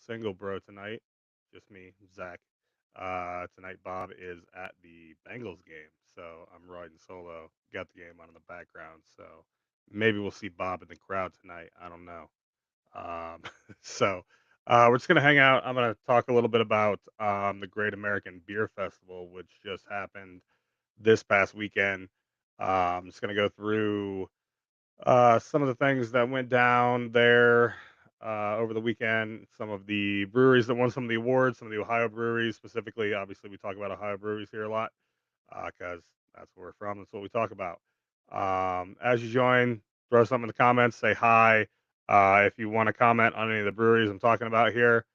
single bro tonight. Just me, Zach. Tonight Bob is at the Bengals game, so I'm riding solo. Got the game on in the background, so maybe we'll see Bob in the crowd tonight. I don't know. Um, we're just gonna hang out. I'm gonna talk a little bit about the Great American Beer Festival, which just happened this past weekend. I'm just gonna go through some of the things that went down there over the weekend, some of the breweries that won some of the awards, some of the Ohio breweries specifically. Obviously, we talk about Ohio breweries here a lot because that's where we're from. That's what we talk about. As you join, throw something in the comments, say hi. If you want to comment on any of the breweries I'm talking about here,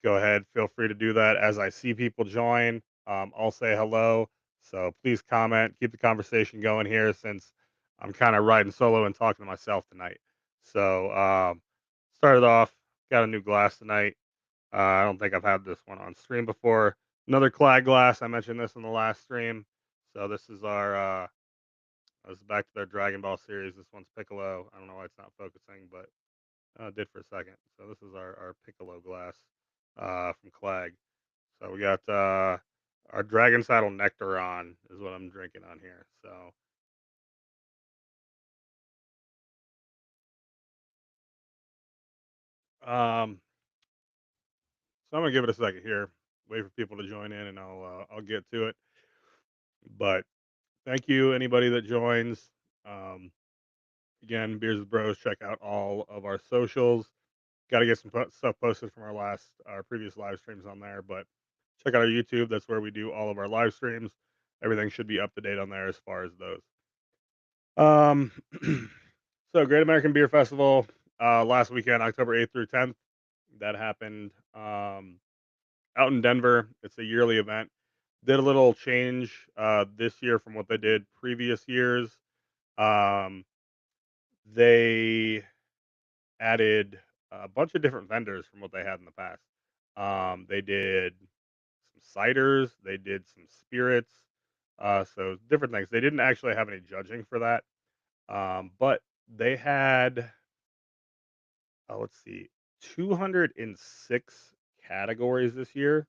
go ahead. Feel free to do that. As I see people join, I'll say hello. So please comment, keep the conversation going here since I'm kind of riding solo and talking to myself tonight. So started off, got a new glass tonight. I don't think I've had this one on stream before. Another Clag glass. I mentioned this in the last stream. So this is our this is back to their Dragon Ball series. This one's Piccolo. I don't know why it's not focusing, but it did for a second. So this is our Piccolo glass from Clag. So we got our Dragon Saddle Nectaron is what I'm drinking on here. Um, so I'm gonna give it a second here. Wait for people to join in, and I'll get to it. But thank you anybody that joins. Um, Again, Beers with Bros. Check out all of our socials. Got to get some stuff posted from our previous live streams on there. But check out our YouTube. That's where we do all of our live streams. Everything should be up to date on there as far as those. Um, so Great American Beer Festival last weekend, October 8th through 10th. That happened out in Denver. It's a yearly event. Did a little change this year from what they did previous years. Um, they added a bunch of different vendors from what they had in the past. They did some ciders, they did some spirits, so different things. They didn't actually have any judging for that, but they had, let's see, 206 categories this year.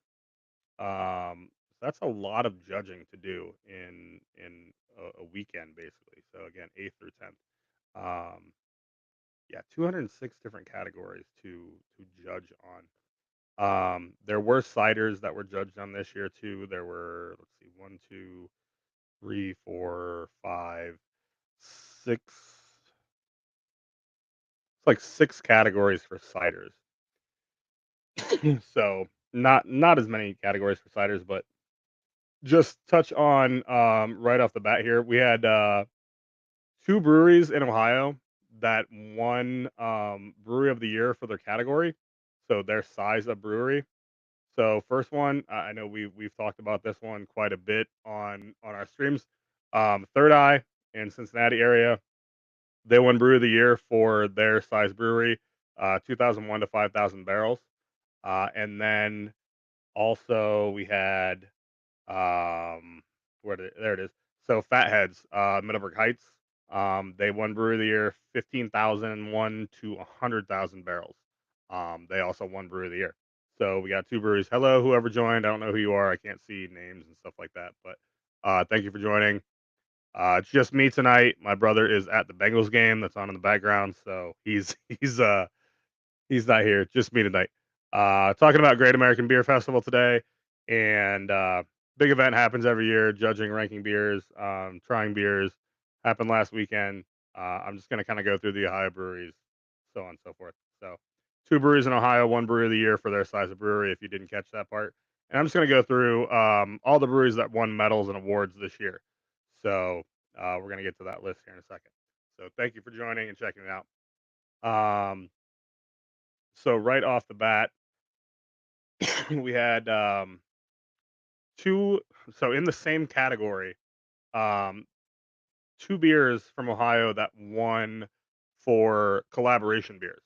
That's a lot of judging to do in a weekend, basically. So again, 8th through 10th. Um, yeah, 206 different categories to judge on. There were ciders that were judged on this year too. There were, let's see, one, two, three, four, five, six. It's like six categories for ciders. So not as many categories for ciders, but just touch on right off the bat here. We had two breweries in Ohio that won brewery of the year for their category. So their size of brewery. So first one, I know we've talked about this one quite a bit on our streams. Third Eye in Cincinnati area, they won Brew of the Year for their size brewery, 2001 to 5,000 barrels, and then also we had there it is. So Fatheads, Middleburg Heights, they won Brewery of the Year, 15,001 to 100,000 barrels. They also won Brewery of the Year. So we got two breweries. Hello, whoever joined. I don't know who you are. I can't see names and stuff like that. But thank you for joining. It's just me tonight. My brother is at the Bengals game that's on in the background, so he's not here. Just me tonight. Talking about Great American Beer Festival today, and big event happens every year. Judging, ranking beers, trying beers happened last weekend. I'm just gonna kind of go through the Ohio breweries, so on and so forth. So, two breweries in Ohio, one brewery of the year for their size of brewery. If you didn't catch that part, and I'm just gonna go through all the breweries that won medals and awards this year. So we're gonna get to that list here in a second. So thank you for joining and checking it out. Um, so right off the bat, we had two. So in the same category, um, two beers from Ohio that won for collaboration beers.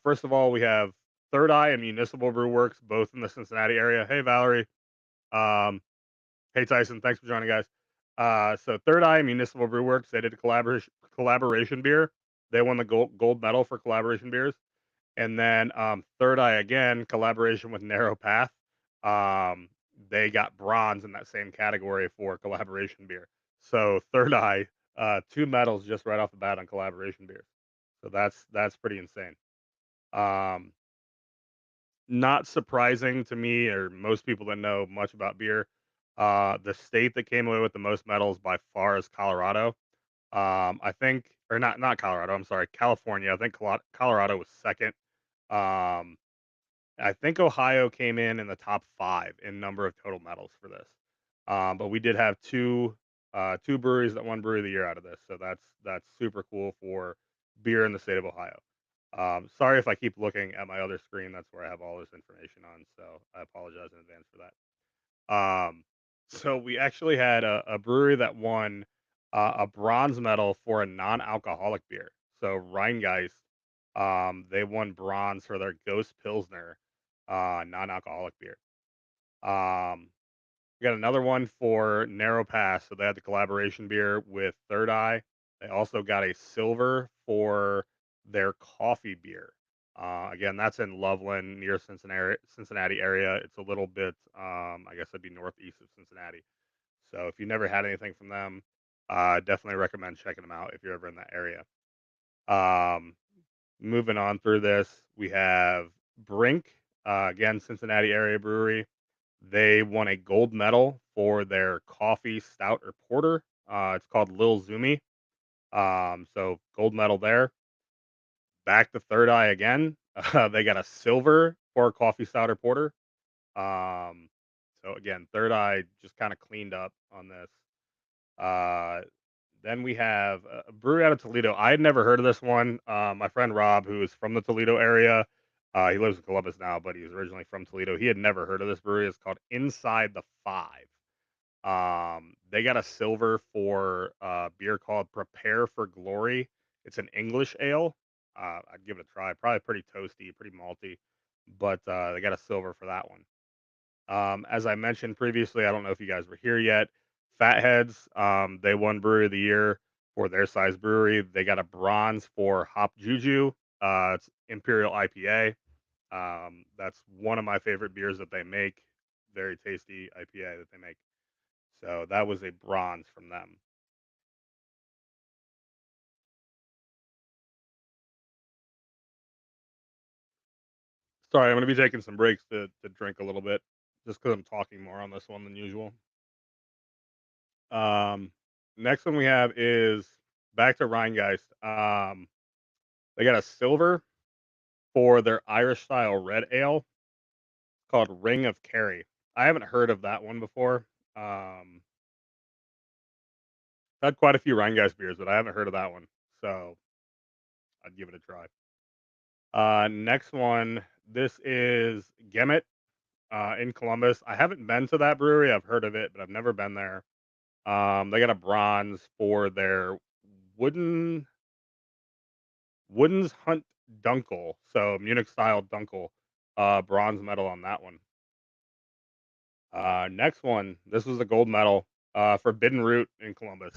First of all, we have Third Eye and Municipal Brew Works, both in the Cincinnati area. Hey, Valerie. Um, hey, Tyson. Thanks for joining, guys. So Third Eye and Municipal Brew Works, they did a collaboration beer. They won the gold medal for collaboration beers. And then Third Eye again, collaboration with Narrow Path. Um, they got bronze in that same category for collaboration beer. So Third Eye, two medals just right off the bat on collaboration beers. So that's pretty insane. Um, Not surprising to me or most people that know much about beer. The state that came away with the most medals by far is Colorado. I think, or not Colorado. I'm sorry, California. I think Colorado was second. Um, I think Ohio came in the top 5 in number of total medals for this. But we did have 2 breweries that won Brewery of the Year out of this, so that's super cool for beer in the state of Ohio. Sorry if I keep looking at my other screen, that's where I have all this information on, so I apologize in advance for that. So we actually had a brewery that won, a bronze medal for a non-alcoholic beer. So Rheingeist, they won bronze for their Ghost Pilsner, non-alcoholic beer. Um, we got another one for Narrow Pass, so they had the collaboration beer with Third Eye. They also got a silver for their coffee beer. Again, that's in Loveland near Cincinnati area. It's a little bit, I guess it'd be northeast of Cincinnati. So if you never had anything from them, definitely recommend checking them out if you're ever in that area. Um, Moving on through this, we have Brink, again, Cincinnati area brewery. They won a gold medal for their coffee stout or porter. It's called Lil Zumi. So gold medal there. Back to Third Eye again. They got a silver for coffee stout or porter. Um, so again, Third Eye just kind of cleaned up on this. Uh, then we have a brewery out of Toledo. I had never heard of this one. My friend Rob, who is from the Toledo area, he lives in Columbus now, but he was originally from Toledo. He had never heard of this brewery. It's called Inside the Five. They got a silver for beer called Prepare for Glory. It's an English ale. I'd give it a try. Probably pretty toasty, pretty malty, but they got a silver for that one. As I mentioned previously, I don't know if you guys were here yet. Fatheads, they won Brewery of the Year for their size brewery. They got a bronze for Hop Juju. It's Imperial IPA. That's one of my favorite beers that they make. Very tasty IPA that they make. So that was a bronze from them. Sorry, I'm going to be taking some breaks to drink a little bit just because I'm talking more on this one than usual. Um, Next one we have is back to Rheingeist. They got a silver for their Irish style red ale called Ring of Kerry. I haven't heard of that one before. Um, I've had quite a few Rheingeist beers, but I haven't heard of that one. So I'd give it a try. Next one, this is Gemmet in Columbus. I haven't been to that brewery. I've heard of it, but I've never been there. They got a bronze for their wooden Wooden's Hunt Dunkel, so Munich style Dunkel, bronze medal on that one. Next one, this was a gold medal, Forbidden Root in Columbus.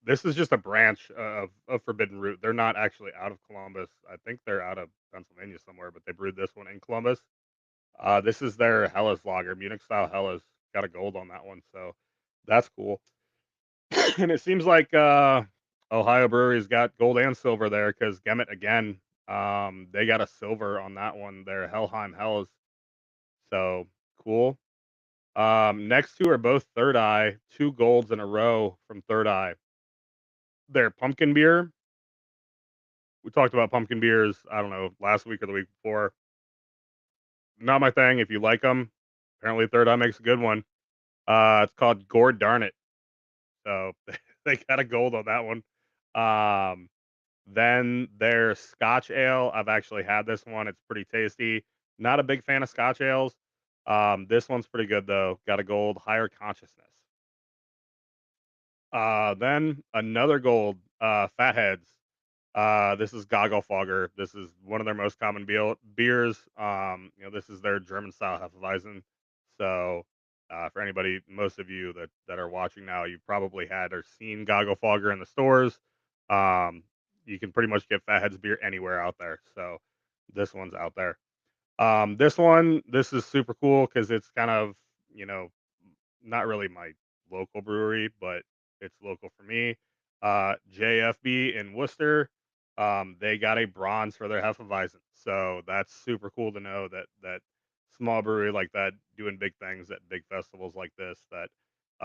This is just a branch of Forbidden Root. They're not actually out of Columbus. I think they're out of Pennsylvania somewhere, but they brewed this one in Columbus. This is their Hellas lager, Munich style Hellas. Got a gold on that one, so that's cool. And it seems like Ohio Brewery's got gold and silver there because Gemmet again, they got a silver on that one. Their Helheim Hells, so cool. Next two are both Third Eye, two golds in a row from Third Eye. Their pumpkin beer. We talked about pumpkin beers. I don't know last week or the week before. Not my thing. If you like them, apparently Third Eye makes a good one. It's called Gord Darn It. So they got a gold on that one. Um, Then their Scotch ale, I've actually had this one, it's pretty tasty. Not a big fan of Scotch ales. This one's pretty good though, got a gold, Higher Consciousness. Then another gold, Fatheads. This is Goggle Fogger. This is one of their most common beers. This is their German style Hefeweizen. So, for anybody, most of you that are watching now, you've probably had or seen Goggle Fogger in the stores. Um, you can pretty much get Fatheads beer anywhere out there. So, This one's out there. This is super cool because it's kind of, you know, not really my local brewery, but it's local for me. JFB in Worcester, they got a bronze for their Hefeweizen, so that's super cool to know that small brewery like that doing big things at big festivals like this, that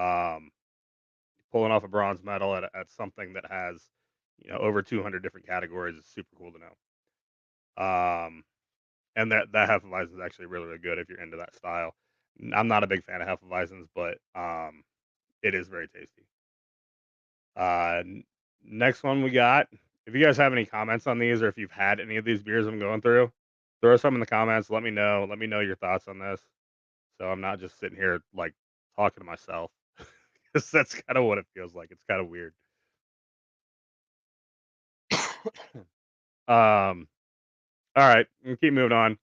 um, pulling off a bronze medal at something that has, over 200 different categories is super cool to know. And that Hefeweizen is actually really, really good if you're into that style. I'm not a big fan of Hefeweizens, but it is very tasty. Next one we got. If you guys have any comments on these, or if you've had any of these beers I'm going through, throw some in the comments. Let me know. Let me know your thoughts on this. So I'm not just sitting here like talking to myself, because that's kind of what it feels like. It's kind of weird. Um. All right, and keep moving on.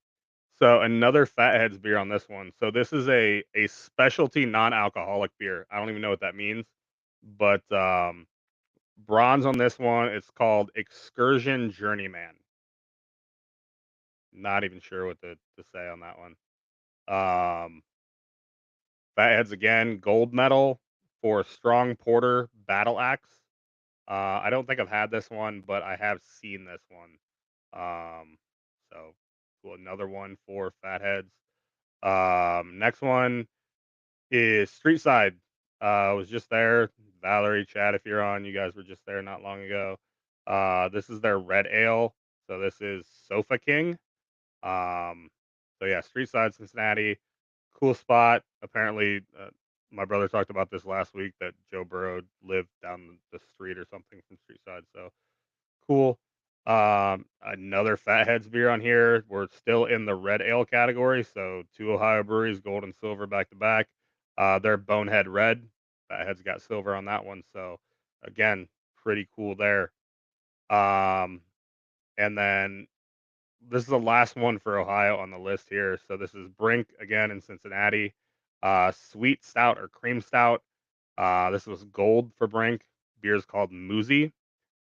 So another Fatheads beer on this one. So this is a specialty non-alcoholic beer. I don't even know what that means, but bronze on this one. It's called Excursion Journeyman. Not even sure what to say on that one. Um, Fatheads again, gold medal for Strong Porter Battle Axe. I don't think I've had this one, but I have seen this one. So cool, another one for Fatheads. Next one is Street Side. I was just there. Valerie, Chad, if you're on, you guys were just there not long ago. This is their red ale. So this is Sofa King. Um, so yeah, Street Side, Cincinnati, cool spot. Apparently, my brother talked about this last week that Joe Burrow lived down the street or something from Street Side. So cool. Another Fatheads beer on here. We're still in the red ale category, so two Ohio breweries, gold and silver back to back. They're Bonehead Red. Fatheads got silver on that one, so again, pretty cool there. Um, and then this is the last one for Ohio on the list here. So this is Brink again in Cincinnati. Sweet stout or cream stout. This was gold for Brink. Beer's called Moozy.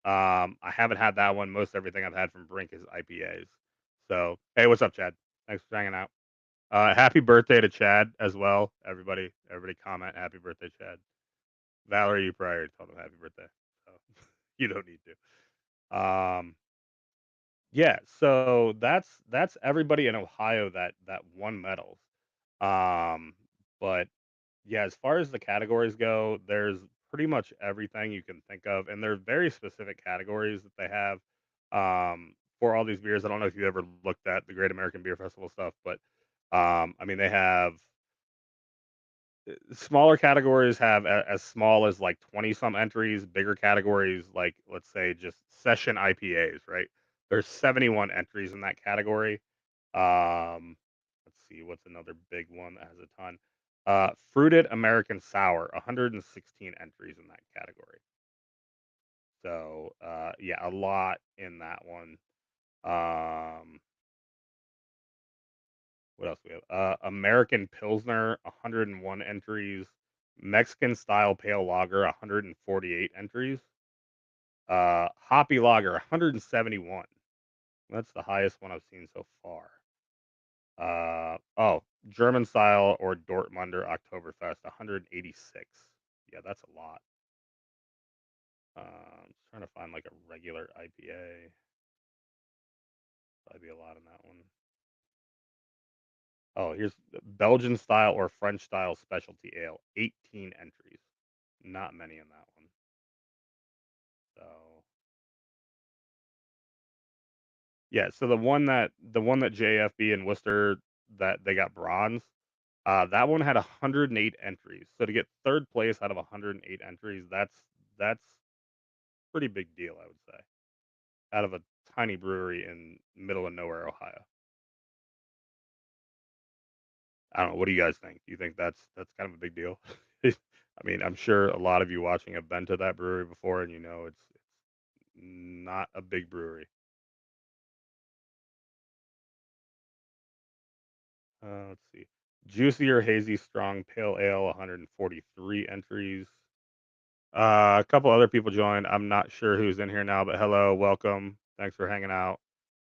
I haven't had that one. Most everything I've had from Brink is IPAs. So, hey, what's up, Chad? Thanks for hanging out. Happy birthday to Chad as well. Everybody comment happy birthday, Chad. Valerie, you probably already told him happy birthday. So you don't need to. Yeah, so that's everybody in Ohio that won medals. Um, but yeah, as far as the categories go, there's pretty much everything you can think of, and they're very specific categories that they have for all these beers. I don't know if you ever looked at the Great American Beer Festival stuff, but I mean, they have smaller categories have as small as like 20 some entries, bigger categories like let's say just session IPAs, right? There's 71 entries in that category. Um, let's see, what's another big one that has a ton? Fruited American Sour, 116 entries in that category. So, yeah, a lot in that one. Um, what else we have? American Pilsner, 101 entries. Mexican style pale lager, 148 entries. Hoppy lager, 171. That's the highest one I've seen so far. Oh, German style or Dortmunder Oktoberfest, 186. Yeah, that's a lot. Just trying to find like a regular IPA. That'd be a lot in that one. Oh, here's Belgian style or French style specialty ale, 18 entries. Not many in that one. So yeah, so the one that JFB and Worcester that they got bronze, that one had 108 entries. So to get third place out of 108 entries, that's pretty big deal, I would say, out of a tiny brewery in middle of nowhere, Ohio. I don't know. What do you guys think? Do you think that's kind of a big deal? I mean, I'm sure a lot of you watching have been to that brewery before, and you know it's not a big brewery. Let's see. Juicier Hazy Strong Pale Ale, 143 entries. A couple other people joined. I'm not sure who's in here now, but hello, welcome. Thanks for hanging out.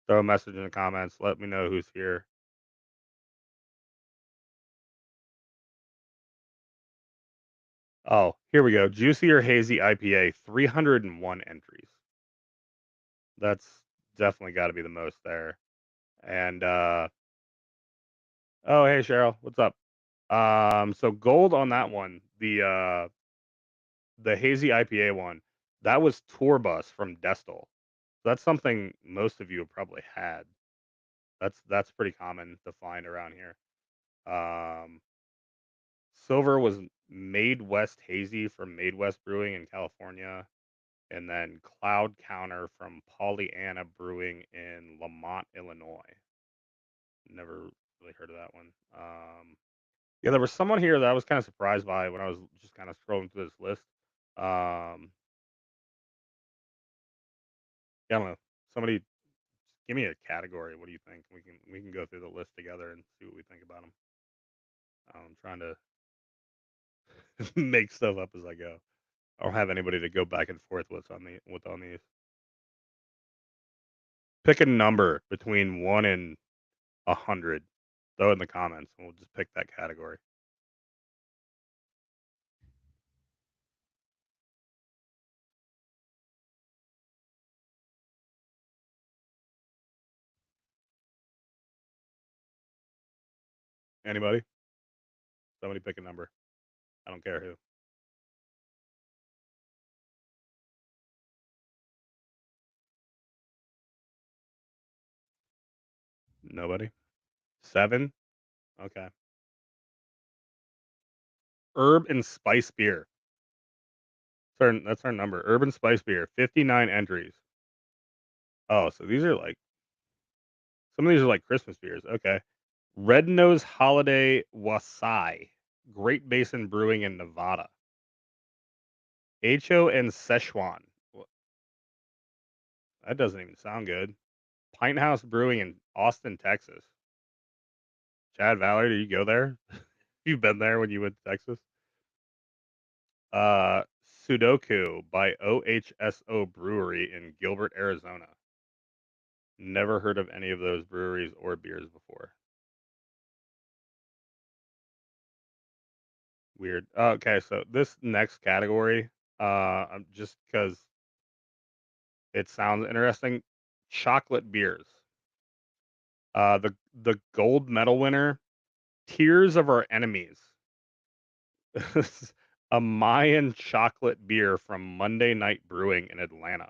Throw a message in the comments. Let me know who's here. Oh, here we go. Juicy or hazy IPA, 301 entries. That's definitely got to be the most there. And oh, hey Cheryl, what's up? So gold on that one, the hazy IPA one, that was Tour Bus from Destal. That's something most of you have probably had. That's pretty common to find around here. Um, silver was Made West Hazy from Made West Brewing in California, and then Cloud Counter from Pollyanna Brewing in Lamont, Illinois. Never really heard of that one. Yeah, there was someone here that I was kind of surprised by when I was just kind of scrolling through this list. Um, yeah, I don't know. Somebody give me a category. What do you think? We can go through the list together and see what we think about them. I'm trying to make stuff up as I go. I don't have anybody to go back and forth with on these. Pick a number between 1 and 100. Throw it in the comments, and we'll just pick that category. Anybody? Somebody pick a number. I don't care who. Nobody. 7. Okay. Herb and spice beer. That's our number. Herb and spice beer. 59 entries. Oh, so these are like some of these are like Christmas beers. Okay. Red Nose Holiday Wasai. Great Basin Brewing in Nevada. HO and Szechuan. That doesn't even sound good. Pint House Brewing in Austin, Texas. Chad Valley, did you go there? You've been there when you went to Texas? Uh, Sudoku by OHSO Brewery in Gilbert, Arizona. Never heard of any of those breweries or beers before. Weird. Okay, so this next category, just because it sounds interesting, chocolate beers. The gold medal winner, Tears of Our Enemies. A Mayan chocolate beer from Monday Night Brewing in Atlanta.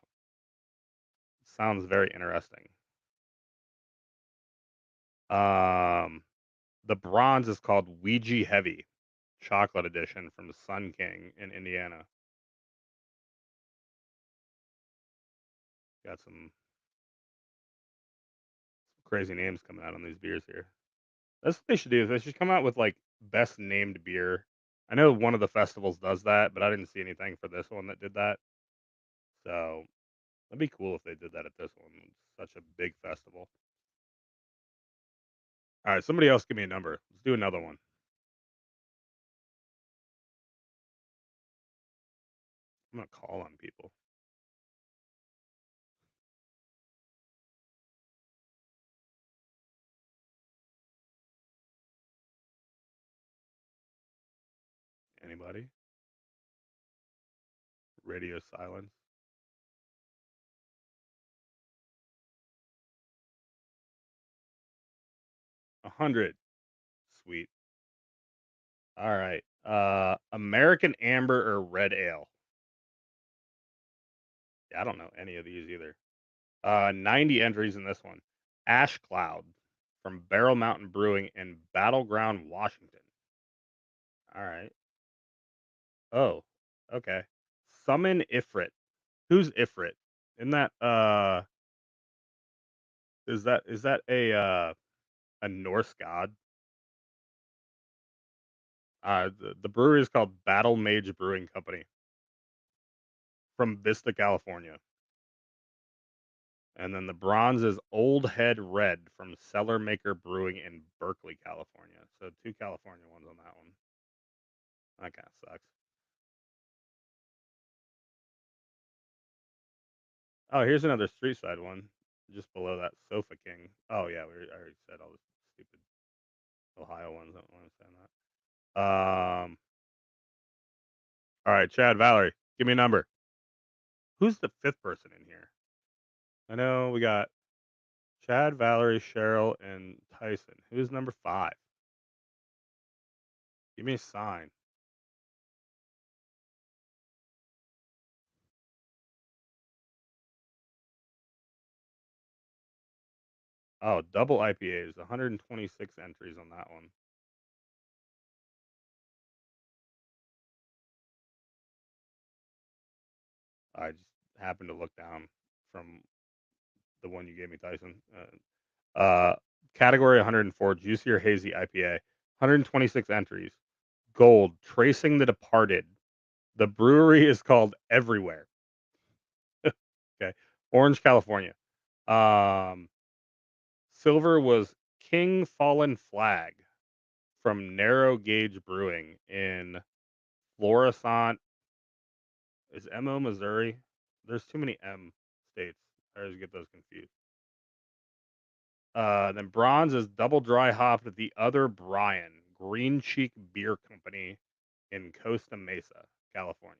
Sounds very interesting. Um, the bronze is called Ouija Heavy Chocolate Edition from Sun King in Indiana. Got some crazy names coming out on these beers here. That's what they should do. Is they should come out with like best named beer. I know one of the festivals does that, but I didn't see anything for this one that did that. So that'd be cool if they did that at this one. It's such a big festival. All right, somebody else give me a number. Let's do another one. I'm gonna call on people. Anybody? Radio silence. 100. Sweet. All right. American Amber or Red Ale? Yeah, I don't know any of these either. 90 entries in this one. Ash Cloud from Barrel Mountain Brewing in Battleground, Washington. All right. Oh, okay. Summon Ifrit. Who's Ifrit? Isn't that is that a Norse god? The brewery is called Battle Mage Brewing Company from Vista, California. And then the bronze is Old Head Red from Cellar Maker Brewing in Berkeley, California. So 2 California ones on that one. That kind of sucks. Oh, here's another street side one. just below that, Sofa King. Oh yeah, I already said all the stupid Ohio ones. I don't want to say that. All right, Chad, Valerie, give me a number. Who's the fifth person in here? I know we got Chad, Valerie, Cheryl, and Tyson. Who's number five? Give me a sign. Oh, double IPAs, 126 entries on that one. I just happened to look down from the one you gave me, Tyson. Category 104, Juicy or Hazy IPA, 126 entries. Gold, Tracing the Departed. The brewery is called Everywhere. Okay. Orange, California. Um, Silver was King Fallen Flag from Narrow Gauge Brewing in Florissant. Is MO Missouri? There's too many M states. I always get those confused. Then bronze is double dry hopped at the other Brian Green Cheek Beer Company in Costa Mesa, California.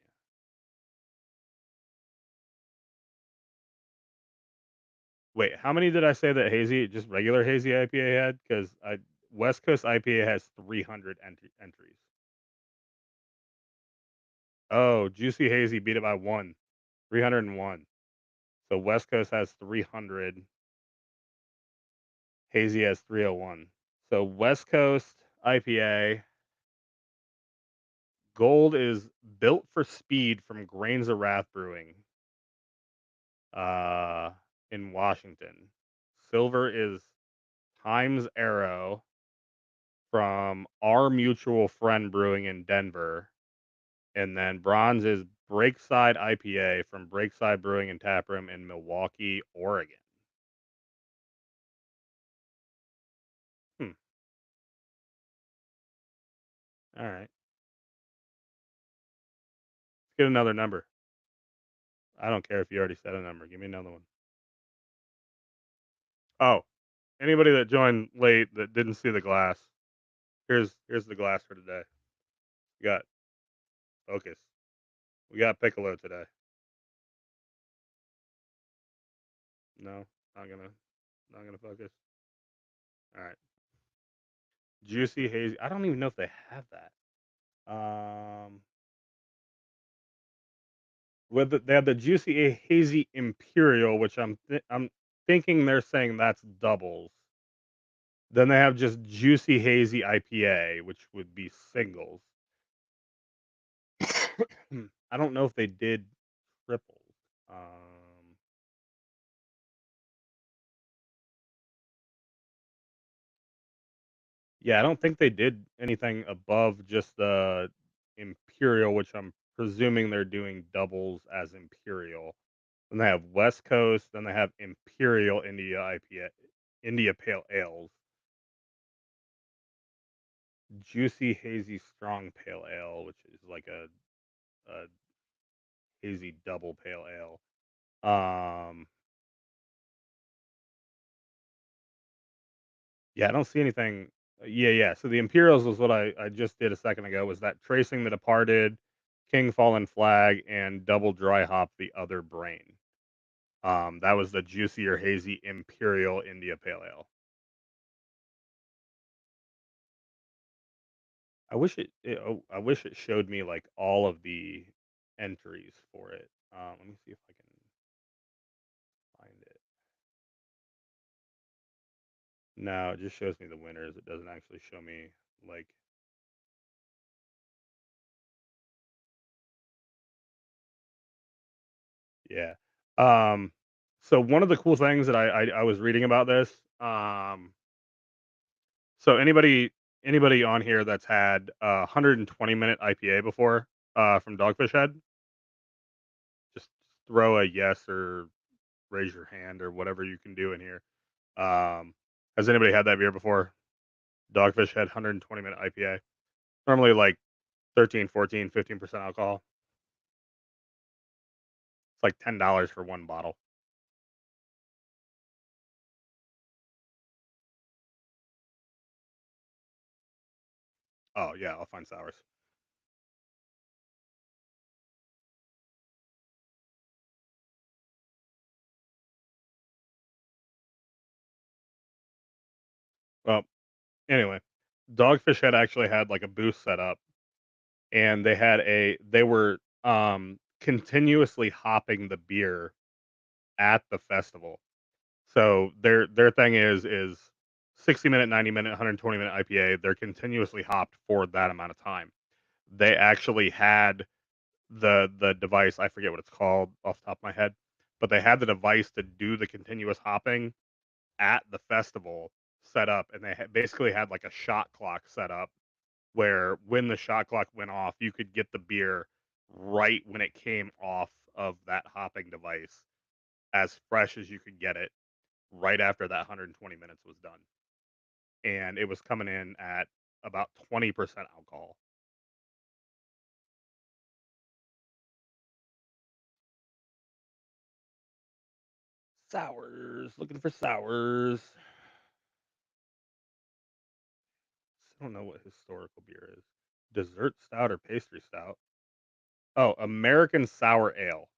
Wait, how many did I say that hazy, just regular hazy IPA had? Because I West Coast IPA has 300 entries. Oh, Juicy Hazy beat it by one, 301. So West Coast has 300. Hazy has 301. So West Coast IPA Gold is Built for Speed from Grains of Wrath Brewing, uh, in Washington. Silver is Times Arrow from Our Mutual Friend Brewing in Denver. And then bronze is Breakside IPA from Breakside Brewing and Taproom in Milwaukee, Oregon. Hmm. All right. Let's get another number. I don't care if you already said a number. Give me another one. Oh, anybody that joined late that didn't see the glass. Here's the glass for today. We got focus. We got Piccolo today. No, not gonna not gonna focus. All right. Juicy hazy. I don't even know if they have that. They have the juicy hazy imperial, which I'm thinking they're saying that's doubles. Then they have just juicy hazy IPA, which would be singles. I don't know if they did triples. Um, yeah, I don't think they did anything above just the imperial, which I'm presuming they're doing doubles as imperial. Then they have West Coast. Then they have Imperial India IPA, India Pale Ales, Juicy Hazy Strong Pale Ale, which is like a hazy double pale ale. Um, yeah, I don't see anything. Yeah, yeah. So the Imperials was what I just did a second ago. Was that Tracing the Departed, King Fallen Flag, and Double Dry Hop the Other Brain. That was the juicier hazy Imperial India Pale Ale. I wish it showed me like all of the entries for it. Let me see if I can find it. No, it just shows me the winners. It doesn't actually show me like yeah. Um so one of the cool things that I was reading about this, so anybody on here that's had a 120-minute IPA before from Dogfish Head, just throw a yes or raise your hand or whatever you can do in here. Um has anybody had that beer before? Dogfish Head 120-minute IPA. Normally like 13, 14, 15% alcohol. It's like $10 for one bottle. Oh yeah, I'll find sours. Well, anyway, Dogfish Head actually had like a booth set up, and they were continuously hopping the beer at the festival. So their thing is 60-minute, 90-minute, 120-minute IPA. They're continuously hopped for that amount of time. They actually had the device, I forget what it's called off the top of my head, but they had the device to do the continuous hopping at the festival set up, and they basically had like a shot clock set up where when the shot clock went off, you could get the beer right when it came off of that hopping device, as fresh as you could get it right after that 120 minutes was done. And it was coming in at about 20% alcohol. Sours, looking for sours. I don't know what historical beer is. Dessert stout or pastry stout? Oh, American sour ale.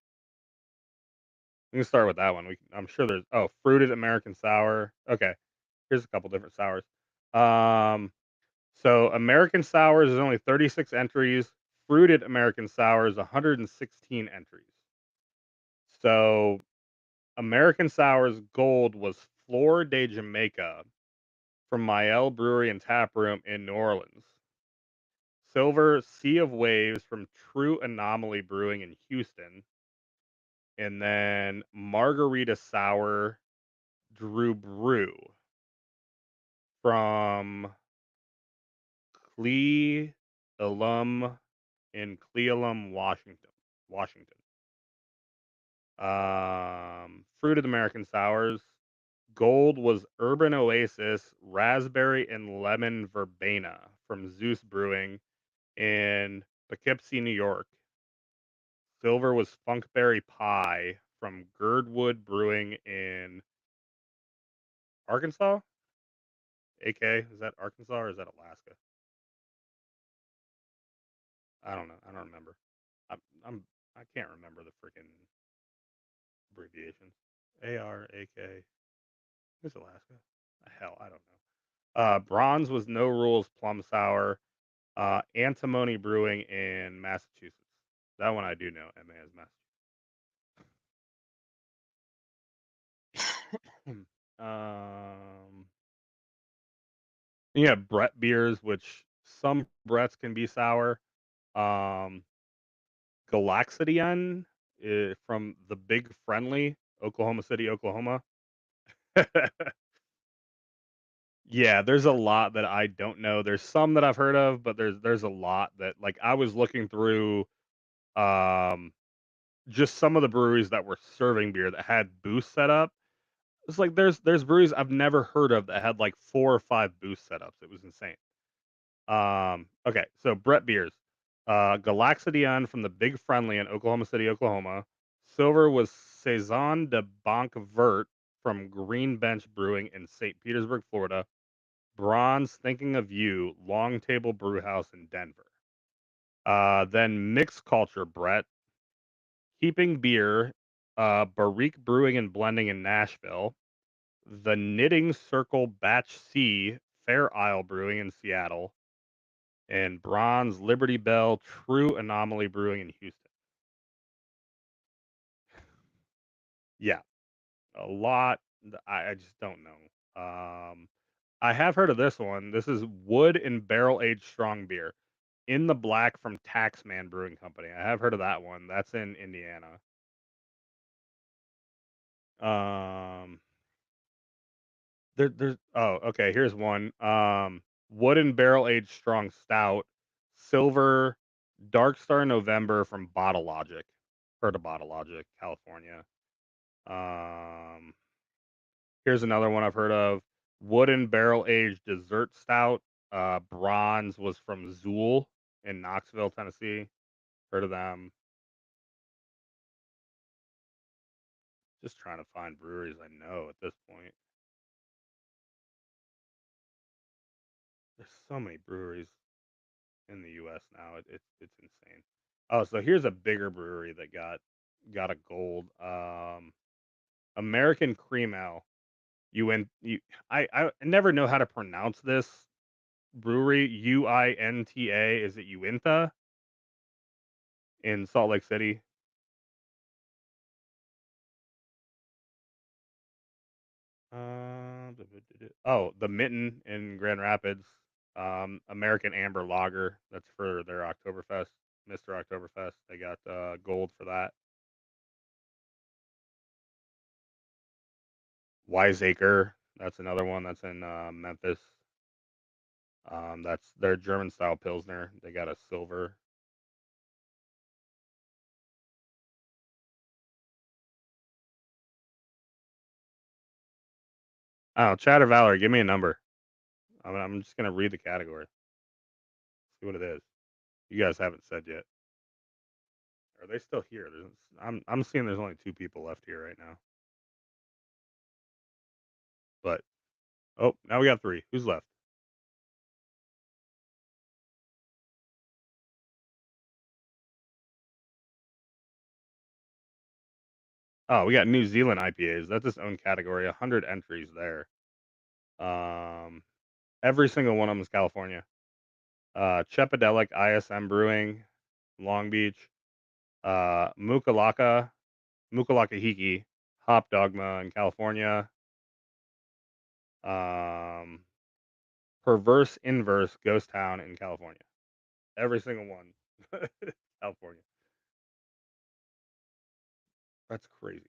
We can start with that one. I'm sure there's fruited American sour. Okay, here's a couple different sours. Um, so American sours is only 36 entries. Fruited American sour is 116 entries. So American sours gold was Flor de Jamaica from Mael Brewery and Tap Room in New Orleans. Silver Sea of Waves from True Anomaly Brewing in Houston. And then Margarita Sour Drew Brew from Cle Alum in Cle Alum, Washington. Fruited American Sours. Gold was Urban Oasis Raspberry and Lemon Verbena from Zeus Brewing in Poughkeepsie, New York. Silver was Funkberry Pie from Girdwood Brewing in Arkansas. AK, is that Arkansas or is that Alaska? I don't know. I don't remember. I'm I can't remember the freaking abbreviations. ARAK. Who's Alaska? Hell, I don't know. Bronze was No Rules Plum Sour. Antimony Brewing in Massachusetts. That one I do know. MA is Massachusetts. Yeah, Brett beers, which some Bretts can be sour. Um, Galaxidian from the Big Friendly, Oklahoma City, Oklahoma. Yeah, there's a lot that I don't know. There's some that I've heard of, but there's a lot that like I was looking through um just some of the breweries that were serving beer that had booths set up. It's like there's breweries I've never heard of that had like 4 or 5 booth setups. It was insane. Okay, so Brett beers. Galaxidian from the Big Friendly in Oklahoma City, Oklahoma. Silver was Saison de Banque Verte from Green Bench Brewing in St. Petersburg, Florida. Bronze, Thinking of You, Long Table Brew House in Denver. Then Mixed Culture Brett, Keeping Beer, Barrique Brewing and Blending in Nashville. The Knitting Circle Batch C, Fair Isle Brewing in Seattle. And Bronze, Liberty Bell, True Anomaly Brewing in Houston. Yeah, a lot. I just don't know. I have heard of this one. This is Wood and Barrel Aged Strong Beer in the Black from Taxman Brewing Company. I have heard of that one. That's in Indiana. Um, there's okay. Here's one. Wood and Barrel Aged Strong Stout, Silver, Dark Star November from Bottle Logic. Heard of Bottle Logic, California. Um, Here's another one I've heard of. Wooden barrel aged dessert stout. Bronze was from Zool in Knoxville, Tennessee. Heard of them. Just trying to find breweries I know at this point. There's so many breweries. in the U.S. now. It's insane. Oh, so here's a bigger brewery that got a gold. American Cream Ale. I never know how to pronounce this brewery. UINTA. Is it Uinta in Salt Lake City? Oh, the Mitten in Grand Rapids. American Amber Lager. That's for their Oktoberfest, Mr. Oktoberfest. They got gold for that. Wiseacre. That's another one that's in Memphis. That's their German style pilsner. They got a silver. Oh, Chatter Valerie, give me a number. I'm just gonna read the category. See what it is. You guys haven't said yet. Are they still here? I'm seeing there's only two people left here right now. But oh, now we got three. Who's left? Oh, we got New Zealand IPAs. That's its own category. 100 entries there. Um, every single one of them is California. Chepadelic ISM Brewing, Long Beach. Mukalaka Hiki, Hop Dogma in California. Um, Perverse Inverse Ghost Town in California. Every single one. California. That's crazy.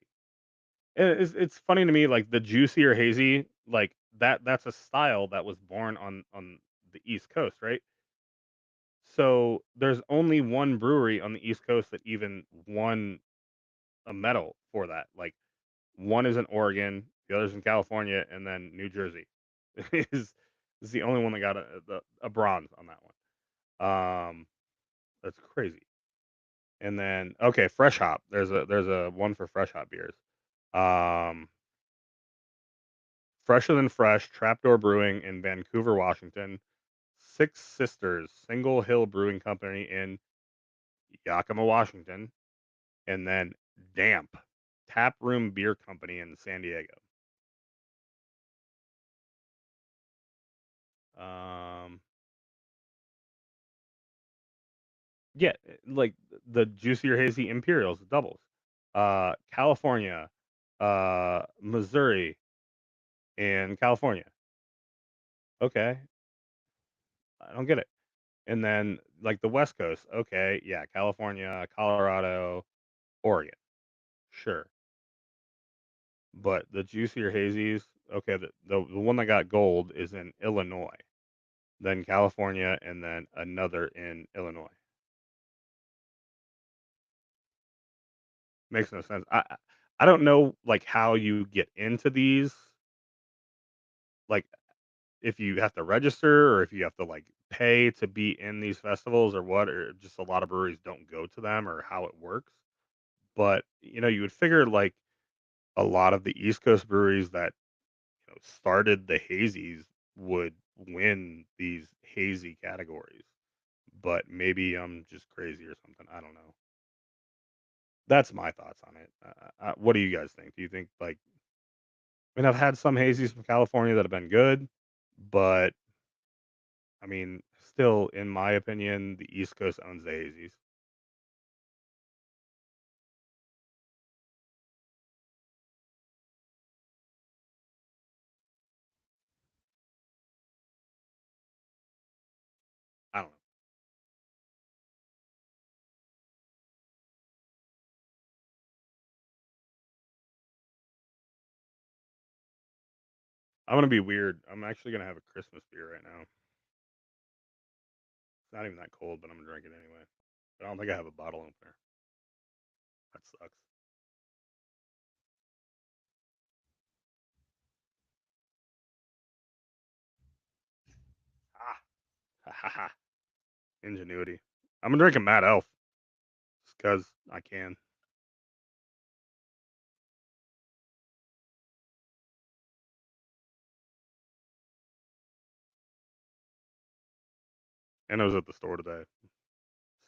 It's funny to me, like the juicier hazy, like that's a style that was born on the East Coast, right? So there's only one brewery on the East Coast that even won a medal for that. Like one is in Oregon, the other's in California, and then New Jersey is is the only one that got a bronze on that one. That's crazy. And then okay, fresh hop. There's a one for fresh hop beers. Um, Fresher Than Fresh, Trapdoor Brewing in Vancouver, Washington. Six Sisters, Single Hill Brewing Company in Yakima, Washington. And then Damp, Tap Room Beer Company in San Diego. Um, yeah, like the Juicier Hazy Imperials, doubles. California, Missouri, and California. Okay, I don't get it. And then like the West Coast, okay, yeah, California, Colorado, Oregon, sure. But the juicier hazies, okay, the one that got gold is in Illinois, then California, and then another in Illinois. Makes no sense. I don't know like how you get into these, like if you have to register or if you have to like pay to be in these festivals or what, or just a lot of breweries don't go to them or how it works. But you would figure like a lot of the East Coast breweries that started the hazies would win these hazy categories. But maybe I'm just crazy or something. I don't know. That's my thoughts on it. What do you guys think? Do you think like I mean I've had some hazies from California that have been good, but I mean still in my opinion the East Coast owns the hazies. I don't know. I'm gonna be weird. I'm actually gonna have a Christmas beer right now. It's not even that cold, but I'm gonna drink it anyway. But I don't think I have a bottle opener. That sucks. Ah, ha ha ha. Ingenuity. I'm gonna drink a Mad Elf just because I can. and it was at the store today,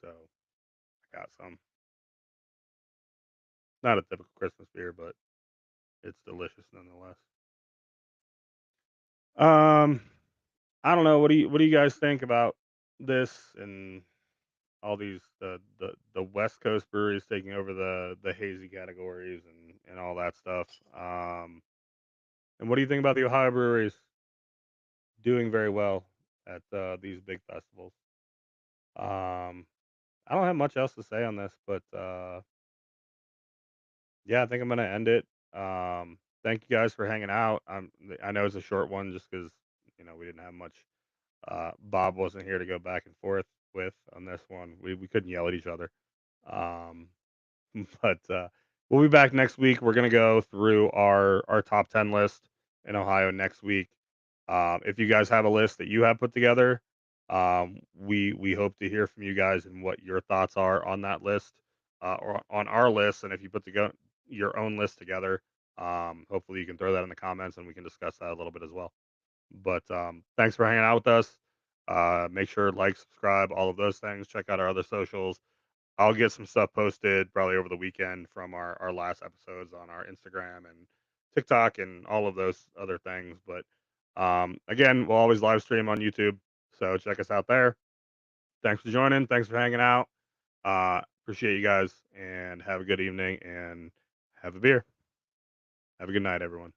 so I got some. Not a typical Christmas beer, but it's delicious nonetheless. Um, I don't know. What do you guys think about this and all these the West Coast breweries taking over the hazy categories and all that stuff? And what do you think about the Ohio breweries doing very well at these big festivals? Um, I don't have much else to say on this, but yeah, I think I'm gonna end it. Thank you guys for hanging out. I know it's a short one just because we didn't have much. Bob wasn't here to go back and forth with on this one. We couldn't yell at each other. Um, but we'll be back next week. We're gonna go through our top 10 list in Ohio next week. If you guys have a list that you have put together, we hope to hear from you guys and what your thoughts are on that list or on our list. And if you put your own list together, hopefully you can throw that in the comments and we can discuss that a little bit as well. But thanks for hanging out with us. Make sure to like, subscribe, all of those things. Check out our other socials. I'll get some stuff posted probably over the weekend from our last episodes on our Instagram and TikTok and all of those other things. But again, we'll always live stream on YouTube. So check us out there. Thanks for joining. Thanks for hanging out. Appreciate you guys and have a good evening and have a beer. Have a good night, everyone.